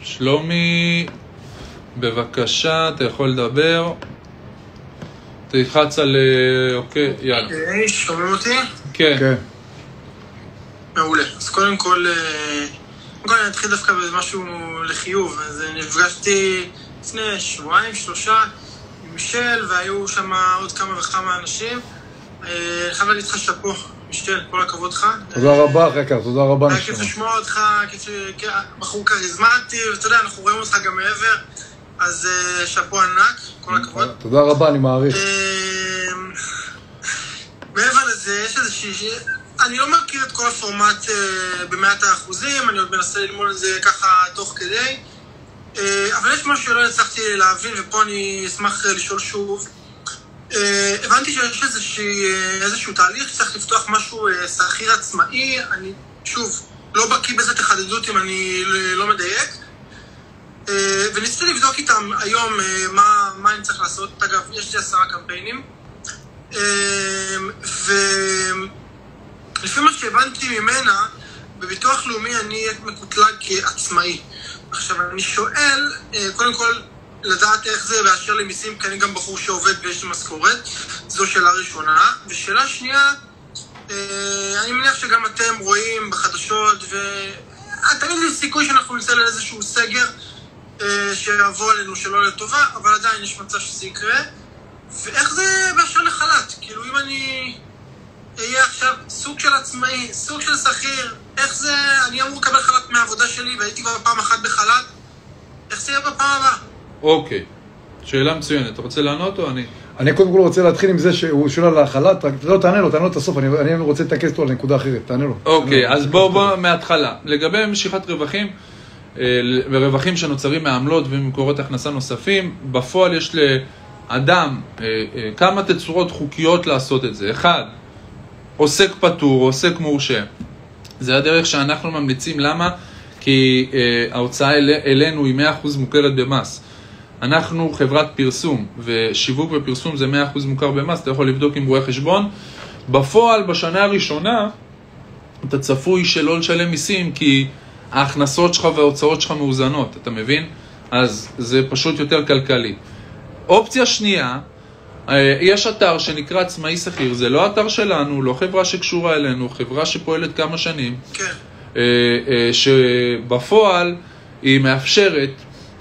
שלומי, בבקשה, אתה יכול לדבר. תלחץ על... אוקיי, יאללה. אוקיי, שומעים אותי? כן. מעולה. אז קודם כל אני אתחיל דווקא במשהו לחיוב. אז נפגשתי לפני שבועיים, 3 עם מישל, והיו שם עוד כמה וכמה אנשים. אני חייב להגיד לך שאפו, מישל, כל הכבוד לך. תודה רבה, רקע, תודה רבה. היה כיף לשמוע אותך, בחור כריזמטי, ואתה יודע, אנחנו רואים אותך גם מעבר, אז שאפו ענק, כל הכבוד. תודה רבה, אני מעריך. מעבר לזה, יש איזושהי... אני לא מכיר את כל הפורמט ב100%, אני עוד מנסה ללמוד את זה ככה תוך כדי, אבל יש משהו שלא הצלחתי להבין, ופה אני אשמח לשאול שוב. הבנתי שיש איזשהו תהליך, צריך לפתוח משהו שכיר עצמאי, אני שוב לא בקיא בזה, תחדדות אם אני לא מדייק, וניסיתי לבדוק איתם היום מה אני צריך לעשות. אגב, יש לי 10 קמפיינים, ולפי מה שהבנתי ממנה, בביטוח לאומי אני מקוטלג כעצמאי. עכשיו אני שואל, קודם כל, לדעת איך זה באשר למיסים, כי אני גם בחור שעובד ויש לי משכורת, זו שאלה ראשונה. ושאלה שנייה, אני מניח שגם אתם רואים בחדשות, ותמיד יש סיכוי שאנחנו נצא לאיזשהו סגר שיבוא עלינו שלא לטובה, אבל עדיין יש מצב שזה יקרה. ואיך זה באשר לחל"ת? כאילו אם אני אהיה עכשיו סוג של עצמאי, סוג של שכיר, איך זה, אני אמור לקבל חל"ת מהעבודה שלי, והייתי כבר פעם אחת בחל"ת, איך זה יהיה בפעם הבאה? אוקיי, שאלה מצוינת. אתה רוצה לענות או אני? אני קודם כל רוצה להתחיל עם זה שהוא שואל על החל"ת, רק לא, תענה לו את הסוף, אני רוצה להתעכב אותו על נקודה אחרת, תענה לו. אוקיי, אז בואו מההתחלה. לגבי משיכת רווחים, ורווחים שנוצרים מעמלות וממקורות הכנסה נוספים, בפועל יש לאדם כמה תצורות חוקיות לעשות את זה. 1, עוסק פטור, עוסק מורשה. זה הדרך שאנחנו ממליצים. למה? כי ההוצאה אלינו היא 100% מוכרת במס. אנחנו חברת פרסום, ושיווק ופרסום זה 100% מוכר במס. אתה יכול לבדוק עם רואה חשבון. בפועל, בשנה הראשונה, אתה צפוי שלא לשלם מיסים, כי ההכנסות שלך וההוצאות שלך מאוזנות, אתה מבין? אז זה פשוט יותר כלכלי. אופציה שנייה, יש אתר שנקרא עצמאי שכיר, זה לא אתר שלנו, לא חברה שקשורה אלינו, חברה שפועלת כמה שנים, שבפועל היא מאפשרת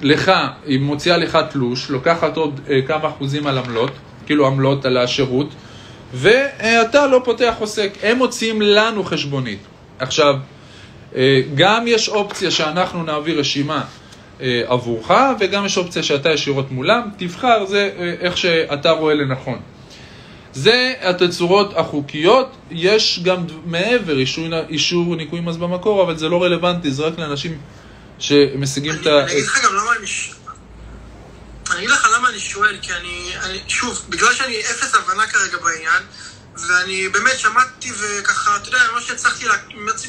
לך, היא מוציאה לך תלוש, לוקחת עוד כמה אחוזים על עמלות, כאילו עמלות על השירות, ואתה לא פותח עוסק, הם מוציאים לנו חשבונית. עכשיו, גם יש אופציה שאנחנו נעביר רשימה עבורך, וגם יש אופציה שאתה ישירות מולם, תבחר, זה איך שאתה רואה לנכון. זה התצורות החוקיות. יש גם מעבר אישור ניכוי מס במקור, אבל זה לא רלוונטי, זה רק לאנשים שמשיגים את ה... אני אגיד לך גם למה אני אגיד לך למה אני שואל, כי אני שוב, בגלל שאני אפס הבנה כרגע בעניין, ואני באמת שמעתי וככה, אתה יודע,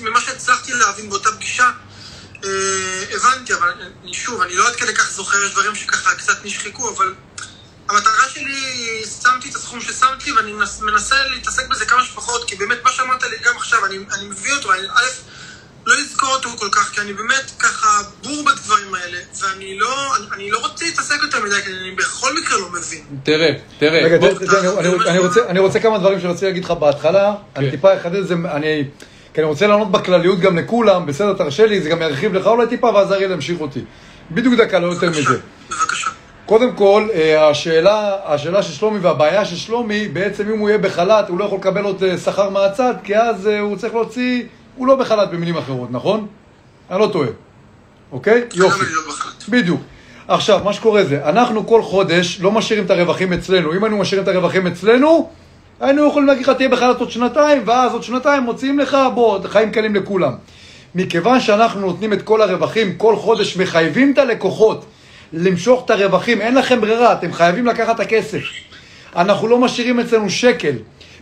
ממה שהצלחתי להבין באותה פגישה, הבנתי, אבל שוב, אני לא עד כדי כך זוכר, יש דברים שככה קצת נשחיקו, אבל המטרה שלי, שמתי את הסכום ששמתי, ואני מנסה להתעסק בזה כמה שפחות, כי באמת מה שאמרת לי גם עכשיו, אני מביא אותו, א', לא לזכור אותו כל כך, כי אני באמת ככה בור בדברים האלה, ואני לא רוצה להתעסק יותר מדי, כי אני בכל מקרה לא מבין. תראה. רגע, אני רוצה כמה דברים שרציתי להגיד לך בהתחלה, אני טיפה אחדד את זה, כי אני רוצה לענות בכלליות גם לכולם, בסדר, תרשה לי, זה גם ירחיב לך אולי טיפה, ואז אריאל ימשיך אותי. בדיוק דקה, לא יותר מזה. בבקשה. קודם כל, השאלה של שלומי והבעיה של שלומי, בעצם אם הוא יהיה בחל"ת, הוא לא יכול לקבל עוד שכר מהצד, כי אז הוא צריך להוציא, הוא לא בחל"ת במילים אחרות, נכון? אני לא טועה. אוקיי? יופי. בדיוק. עכשיו, מה שקורה זה, אנחנו כל חודש לא משאירים את הרווחים אצלנו. אם היינו משאירים את הרווחים אצלנו, היינו יכולים להגיד לך, תהיה בחל"ת עוד 2 ואז עוד 2 מוציאים לך, חיים קלים לכולם. מכיוון שאנחנו נותנים את כל הרווחים, כל חודש מחייבים את הלקוחות למשוך את הרווחים, אין לכם ברירה, אתם חייבים לקחת את הכסף. אנחנו לא משאירים אצלנו שקל.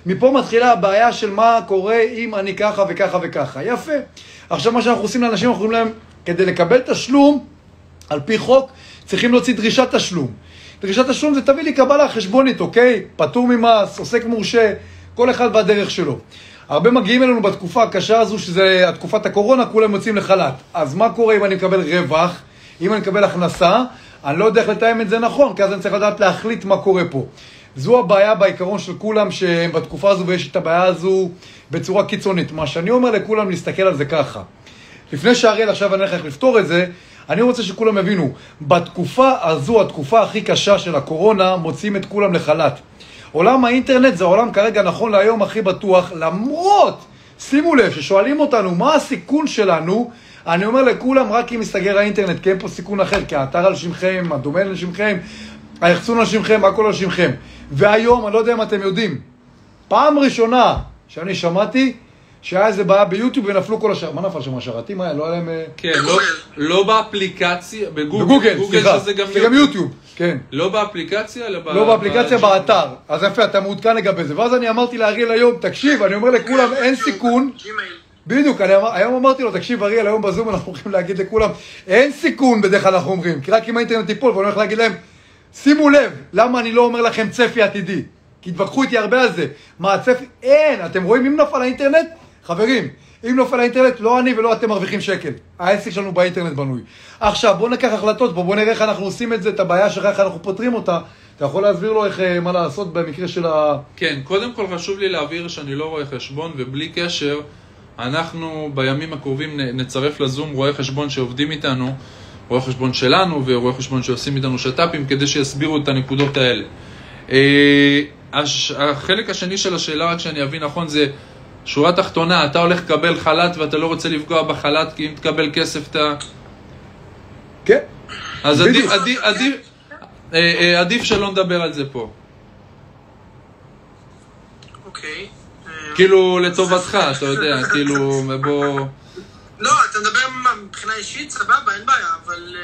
מפה מתחילה הבעיה של מה קורה אם אני ככה וככה וככה. יפה. עכשיו מה שאנחנו עושים לאנשים, אנחנו אומרים להם, כדי לקבל תשלום, על פי חוק, צריכים להוציא דרישת תשלום. דרישת תשלום זה תביא לי קבלה חשבונית, אוקיי? פטור ממס, עוסק מורשה, כל אחד בדרך שלו. הרבה מגיעים אלינו בתקופה הקשה הזו, שזה תקופת הקורונה, כולם יוצאים לחל"ת. אז מה קורה אם אני מקבל רווח? אם אני מקבל הכנסה, אני לא יודע איך לתאם את זה נכון, כי אז אני צריך לדעת להחליט מה קורה פה. זו הבעיה בעיקרון של כולם שהם בתקופה הזו, ויש את הבעיה הזו בצורה קיצונית. מה שאני אומר לכולם להסתכל על זה ככה. לפני שאריאל עכשיו אני הולך לפתור את זה, אני רוצה שכולם יבינו, בתקופה הזו, התקופה הכי קשה של הקורונה, מוצאים את כולם לחל"ת. עולם האינטרנט זה העולם כרגע נכון להיום הכי בטוח, למרות, שימו לב, ששואלים אותנו מה הסיכון שלנו, אני אומר לכולם רק אם מסתגר האינטרנט, כי אין פה סיכון אחר, כי האתר על שמכם, הדומיין על שמכם, היחצון על שמכם, הכל על שמכם. והיום, אני לא יודע אם אתם יודעים, פעם ראשונה שאני שמעתי, שהיה איזה בעיה ביוטיוב ונפלו כל השאר. מה נפל שם? השרתים היה? לא היה להם... כן, לא באפליקציה, בגוגל, סליחה. זה גם יוטיוב, כן. לא באפליקציה, אלא לא באפליקציה, באתר. אז יפה, אתה מעודכן לגבי זה. ואז אני אמרתי לאריאל היום, תקשיב, אני אומר לכולם, אין סיכון. בדיוק, היום אמרתי לו, תקשיב אריאל, היום בזום אנחנו הולכים להגיד לכולם, אין סיכון בדרך כלל אנחנו אומרים, כי רק אם האינטרנט טיפול, ואני הולך להגיד להם, שימו לב, למה אני לא אומר לכם צפי עתידי? כי התווכחו איתי הרבה על זה. מה הצפי? אין, אתם רואים אם נפל האינטרנט? חברים, אם נופל האינטרנט, לא אני ולא אתם מרוויחים שקל. העסק שלנו באינטרנט בנוי. עכשיו, בוא ניקח החלטות, בוא נראה איך אנחנו עושים את זה, את הבעיה שלך, איך אנחנו פותרים אותה. אתה יכול להסביר לו איך, מה לעשות במקרה של כן, קודם כל חשוב לי להבהיר שאני לא רואה חשבון, ובלי קשר, אנחנו בימים הקרובים נצרף לזום רואי חשבון שעובדים איתנו, רואי חשבון שלנו ורואי חשבון שעושים איתנו שטאפים, כדי שיסבירו את הנקודות האלה. החלק השני של השאלה, רק שאני אבין נכון, זה שורה תחתונה, אתה הולך לקבל חל"ת ואתה לא רוצה לפגוע בחל"ת, כי אם תקבל כסף אתה... כן. אז עדיף שלא נדבר על זה פה. אוקיי. כאילו לטובתך, אתה יודע, כאילו בוא... לא, אתה מדבר מבחינה אישית, סבבה, אין בעיה, אבל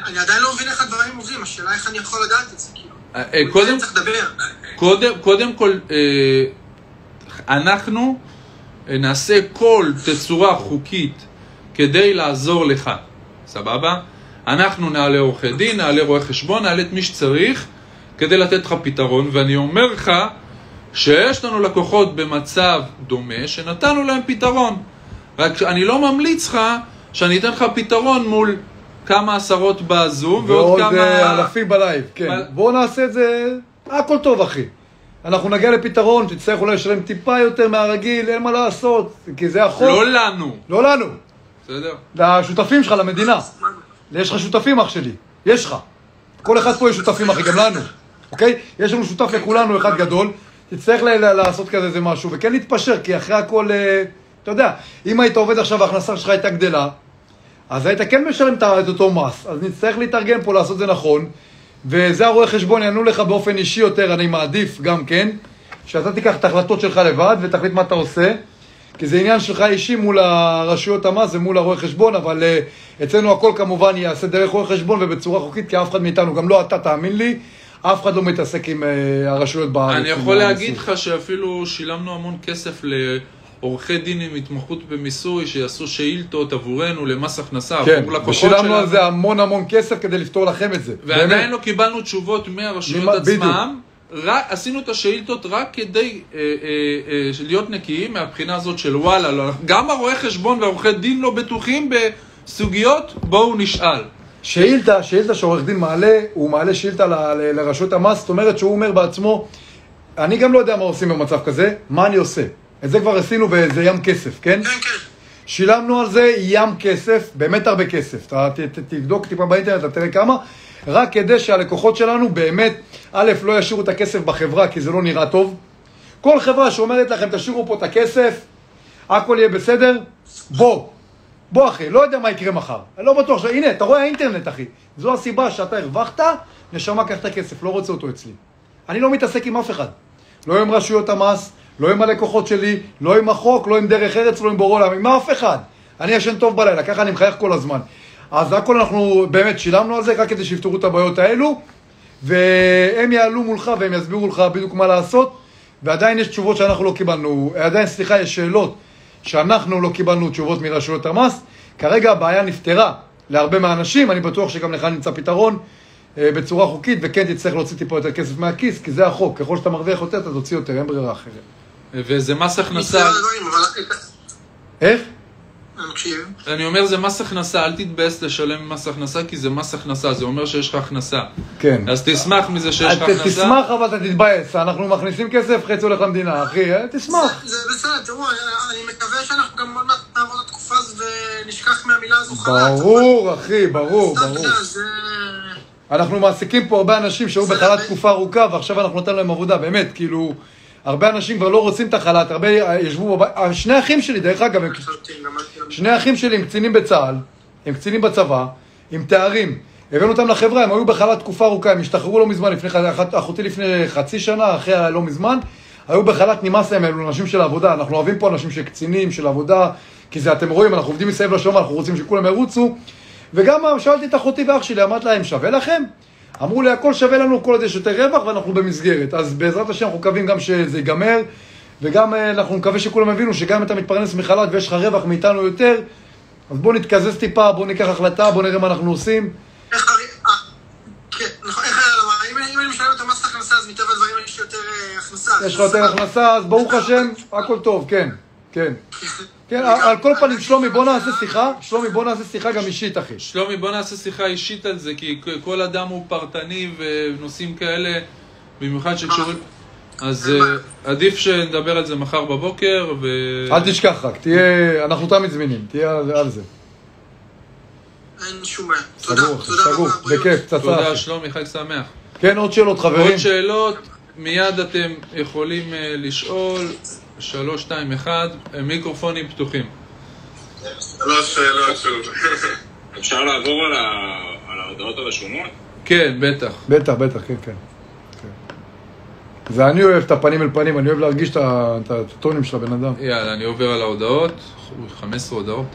אני עדיין לא מבין איך הדברים עובדים, השאלה איך אני יכול לדעת את זה, כאילו. קודם כל, אנחנו נעשה כל תצורה חוקית כדי לעזור לך, סבבה? אנחנו נעלה עורכי דין, נעלה רואי חשבון, נעלה את מי שצריך כדי לתת לך פתרון, ואני אומר לך שיש לנו לקוחות במצב דומה שנתנו להם פתרון, רק אני לא ממליץ לך שאני אתן לך פתרון מול כמה עשרות בזום ועוד כמה... אלפים בלייב, כן. בואו נעשה את זה, הכל טוב אחי. אנחנו נגיע לפתרון, תצטרך אולי לשלם טיפה יותר מהרגיל, אין מה לעשות, כי זה החוק. לא לנו. לא לנו. בסדר. לשותפים שלך, למדינה. יש לך שותפים אח שלי, יש לך. כל אחד פה יש שותפים אחי, גם לנו. אוקיי? יש לנו שותף לכולנו, אחד גדול. תצטרך לעשות כזה זה משהו, וכן להתפשר, כי אחרי הכל, אתה יודע, אם היית עובד עכשיו וההכנסה שלך הייתה גדלה, אז היית כן משלם את אותו מס, אז נצטרך להתארגן פה לעשות זה נכון, וזה הרואה חשבון יענו לך באופן אישי יותר, אני מעדיף גם כן, שאתה תיקח את ההחלטות שלך לבד ותחליט מה אתה עושה, כי זה עניין שלך אישי מול הרשויות המס ומול הרואה חשבון, אבל אצלנו הכל כמובן יעשה דרך רואה חשבון ובצורה חוקית, כי אף אחד מאיתנו, גם לא אתה תאמין לי, אף אחד לא מתעסק עם הרשויות בארץ. אני יכול להגיד לך שאפילו שילמנו המון כסף לעורכי דין עם התמחות במיסוי, שיעשו שאילתות עבורנו למס הכנסה, כן, ושילמנו על זה המון כסף כדי לפתור לכם את זה. ועדיין לא קיבלנו תשובות מהרשויות עצמם, עשינו את השאילתות רק כדי להיות נקיים מהבחינה הזאת של וואלה, גם הרואי חשבון והעורכי דין לא בטוחים בסוגיות, בואו נשאל. שאילתה שעורך דין מעלה, הוא מעלה שאילתה לרשות המס, זאת אומרת שהוא אומר בעצמו, אני גם לא יודע מה עושים במצב כזה, מה אני עושה? את זה כבר עשינו וזה ים כסף, כן? כן, כן. שילמנו על זה ים כסף, באמת הרבה כסף. אתה תבדוק טיפה באינטרנט, אתה תראה כמה, רק כדי שהלקוחות שלנו באמת, א', לא ישאירו את הכסף בחברה, כי זה לא נראה טוב. כל חברה שאומרת לכם, תשאירו פה את הכסף, הכל יהיה בסדר, בוא אחי, לא יודע מה יקרה מחר. אני לא בטוח הנה, אתה רואה האינטרנט אחי. זו הסיבה שאתה הרווחת, נשמה קח את הכסף, לא רוצה אותו אצלי. אני לא מתעסק עם אף אחד. לא עם רשויות המס, לא עם הלקוחות שלי, לא עם החוק, לא עם דרך ארץ, לא עם בורא עולם, עם אף אחד. אני ישן טוב בלילה, ככה אני מחייך כל הזמן. אז הכל אנחנו באמת שילמנו על זה, רק כדי שיפתרו את הבעיות האלו, והם יעלו מולך והם יסבירו לך בדיוק מה לעשות, ועדיין יש תשובות שאנחנו לא קיבלנו, עדיין סליחה, יש שאלות שאנחנו לא קיבלנו תשובות מרשויות המס. כרגע הבעיה נפתרה להרבה מהאנשים, אני בטוח שגם לך נמצא פתרון בצורה חוקית, וכן תצטרך להוציא טיפה יותר כסף מהכיס, כי זה החוק, ככל שאתה מרוויח יותר, אתה תוציא יותר, אין ברירה אחרת. וזה מס הכנסה... איך? אני מקשיב. אני אומר, זה מס הכנסה, אל תתבאס לשלם מס הכנסה, כי זה מס הכנסה, זה אומר שיש לך הכנסה. כן. אז תשמח מזה שיש לך הכנסה. תשמח, אבל אתה תתבאס. אנחנו מכניסים כסף, חצי הולך למדינה, אחי, תשמח. זה בסדר, תראו, אני מקווה שאנחנו גם עוד מעט נעבור את התקופה הזו ונשכח מהמילה הזו חל"ת. ברור, אחי, ברור. זה... אנחנו מעסיקים פה הרבה אנשים שהיו בחל"ת תקופה ארוכה, ועכשיו אנחנו נותן להם עבודה, באמת, כאילו, הרבה אנשים כבר לא רוצים את החל"ת, הרבה ישבו בבית, שני אחים שלי, דרך אגב, שני אחים שלי הם קצינים בצה"ל, הם קצינים בצבא, עם תארים, הבאנו אותם לחברה, הם היו בחל"ת תקופה ארוכה, הם השתחררו לא מזמן, אחותי לפני חצי שנה, אחרי לא מזמן, היו בחל"ת, נמאס להם, אלו אנשים של העבודה, אנחנו אוהבים פה אנשים שקצינים, של עבודה, כי זה אתם רואים, אנחנו עובדים מסביב לשעון, אנחנו רוצים שכולם ירוצו, וגם שאלתי את אחותי ואח שלי, אמרת להם, שווה לכם? אמרו לי, הכל שווה לנו, כל עוד יש יותר רווח, ואנחנו במסגרת. אז בעזרת השם אנחנו מקווים גם שזה ייגמר, וגם אנחנו מקווה שכולם הבינו שגם אתה מתפרנס מחל"ת ויש לך רווח מאיתנו יותר, אז בוא נתקזז טיפה, בוא ניקח החלטה, בוא נראה מה אנחנו עושים. כן, אם אני משלם את המס הכנסה, אז מטבע הדברים יש יותר הכנסה. יש לך יותר הכנסה, אז ברוך השם, הכל טוב, כן, כן. כן, על כל פנים, שלומי, בוא נעשה שיחה גם אישית, אחי. שלומי, בוא נעשה שיחה אישית על זה, כי כל אדם הוא פרטני ונושאים כאלה, במיוחד שקשורים... אז עדיף שנדבר על זה מחר בבוקר, ו... אל תשכח רק, אנחנו תמיד זמינים, תהיה על זה. אין שום בעיה. תודה רבה. בכיף, פצצה. תודה, שלומי, חג שמח. כן, עוד שאלות, חברים. עוד שאלות, מיד אתם יכולים לשאול. 321, מיקרופונים פתוחים. 3 שאלות שוב. אפשר לעבור על ההודעות הרשומות? כן, בטח. בטח, כן. זה אני אוהב את הפנים אל פנים, אני אוהב להרגיש את הטונים של הבן אדם. יאללה, אני עובר על ההודעות, 15 הודעות.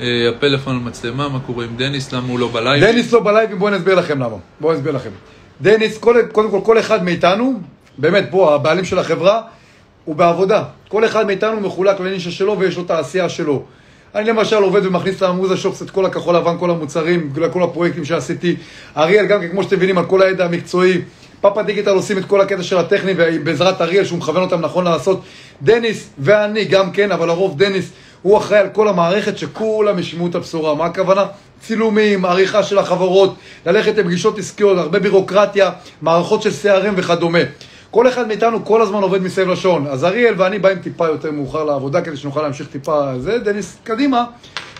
הפלאפון המצלמה, מה קורה עם דניס, למה הוא לא בלייב? דניס לא בלייב, בואו נסביר לכם למה. דניס, קודם כל אחד מאיתנו, באמת פה, הבעלים של החברה, הוא בעבודה. כל אחד מאיתנו מחולק לנישה שלו ויש לו את העשייה שלו. אני למשל עובד ומכניס למוזה שופס את כל הכחול לבן, כל המוצרים, כל הפרויקטים שעשיתי. אריאל גם כמו שאתם מבינים על כל הידע המקצועי. פאפה דיגיטל עושים את כל הקטע של הטכני ובעזרת אריאל שהוא מכוון אותם נכון לעשות. דניס ואני גם כן, אבל הרוב דניס הוא אחראי על כל המערכת שכולם ישמעו את הבשורה. מה הכוונה? צילומים, עריכה של החברות, ללכת לפגישות עסקיות, הרבה בירוקרטיה, מערכות של CRM וכדומה. כל אחד מאיתנו כל הזמן עובד מסביב לשעון. אז אריאל ואני באים טיפה יותר מאוחר לעבודה, כדי שנוכל להמשיך טיפה זה. דניס קדימה,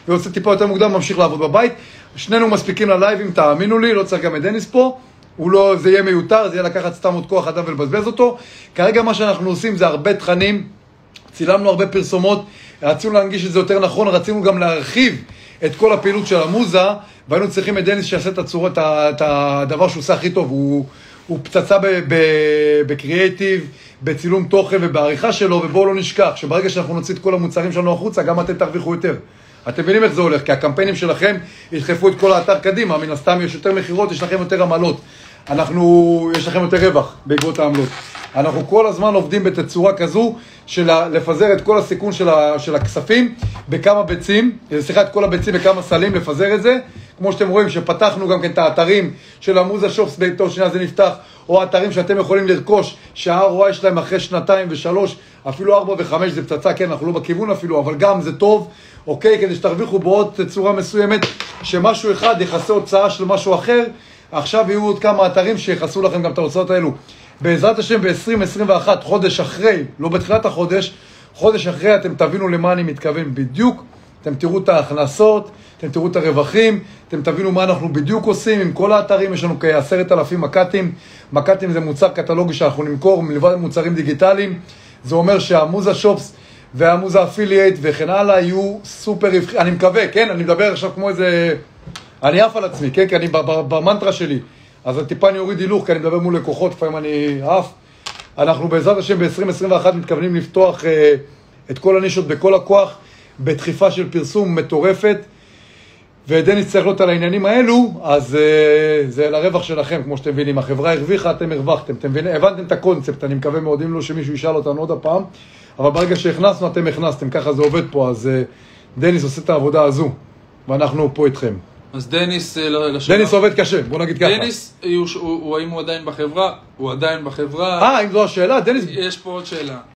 ויוצא טיפה יותר מוקדם, ממשיך לעבוד בבית. שנינו מספיקים ללייבים, תאמינו לי, לא צריך גם את דניס פה. זה יהיה מיותר, זה יהיה לקחת סתם עוד כוח אדם ולבזבז אותו. כרגע מה שאנחנו עושים זה הרבה תכנים, צילמנו הרבה פרסומות, רצינו להנגיש את זה יותר נכון, רצינו גם להרחיב את כל הפעילות של המוזה, והיינו צריכים את דניס שיעשה את הדבר שהוא עושה הכי טוב. הוא פצצה בקריאייטיב, בצילום תוכן ובעריכה שלו, ובואו לא נשכח שברגע שאנחנו נוציא את כל המוצרים שלנו החוצה, גם אתם תרוויחו יותר. אתם מבינים איך זה הולך, כי הקמפיינים שלכם ידחפו את כל האתר קדימה, מן הסתם יש יותר מחירות, יש לכם יותר עמלות. יש לכם יותר רווח בעקבות העמלות. אנחנו כל הזמן עובדים בתצורה כזו של לפזר את כל הסיכון של הכספים בכמה ביצים, את כל הביצים בכמה סלים, לפזר את זה. כמו שאתם רואים שפתחנו גם כן את האתרים של המוזה שופס, בעיתו שנייה זה נפתח, או האתרים שאתם יכולים לרכוש, שה-ROI שלהם אחרי 2 ו3, אפילו 4 ו5 זה פצצה, כן, אנחנו לא בכיוון אפילו, אבל גם זה טוב, אוקיי, כדי שתרוויחו בעוד צורה מסוימת, שמשהו אחד יחסה הוצאה של משהו אחר, עכשיו יהיו עוד כמה אתרים שיחסו לכם גם את ההוצאות האלו. בעזרת השם ב-2021, חודש אחרי, לא בתחילת החודש, חודש אחרי אתם תבינו למה אני מתכוון בדיוק, אתם תראו את ההכנסות, אתם תראו את הרווחים, אתם תבינו מה אנחנו בדיוק עושים עם כל האתרים, יש לנו כ10,000 מקטים, מקטים זה מוצר קטלוגי שאנחנו נמכור מלבד מוצרים דיגיטליים, זה אומר שהמוזה שופס והמוזה אפיליאט וכן הלאה יהיו סופר רווחים, אני מקווה, כן, אני מדבר עכשיו כמו איזה, אני עף על עצמי, כן, כי אני במנטרה שלי, אז טיפה אני אוריד הילוך, כי אני מדבר מול לקוחות, לפעמים אני עף, אנחנו בעזרת השם ב-2021 מתכוונים לפתוח את כל הנישות בכל הכוח, בדחיפה של פרסום מטורפת, ודניס צריך להיות על העניינים האלו, אז זה לרווח שלכם, כמו שאתם מבינים, החברה הרוויחה, אתם הרווחתם, הבנתם את הקונספט, אני מקווה מאוד, אם לא שמישהו ישאל אותנו עוד הפעם, אבל ברגע שהכנסנו, אתם הכנסתם, ככה זה עובד פה, אז דניס עושה את העבודה הזו, ואנחנו פה איתכם. אז דניס, דניס עובד קשה, בוא נגיד ככה. דניס, האם הוא עדיין בחברה? הוא עדיין בחברה. אם זו השאלה, דניס... יש פה עוד שאלה.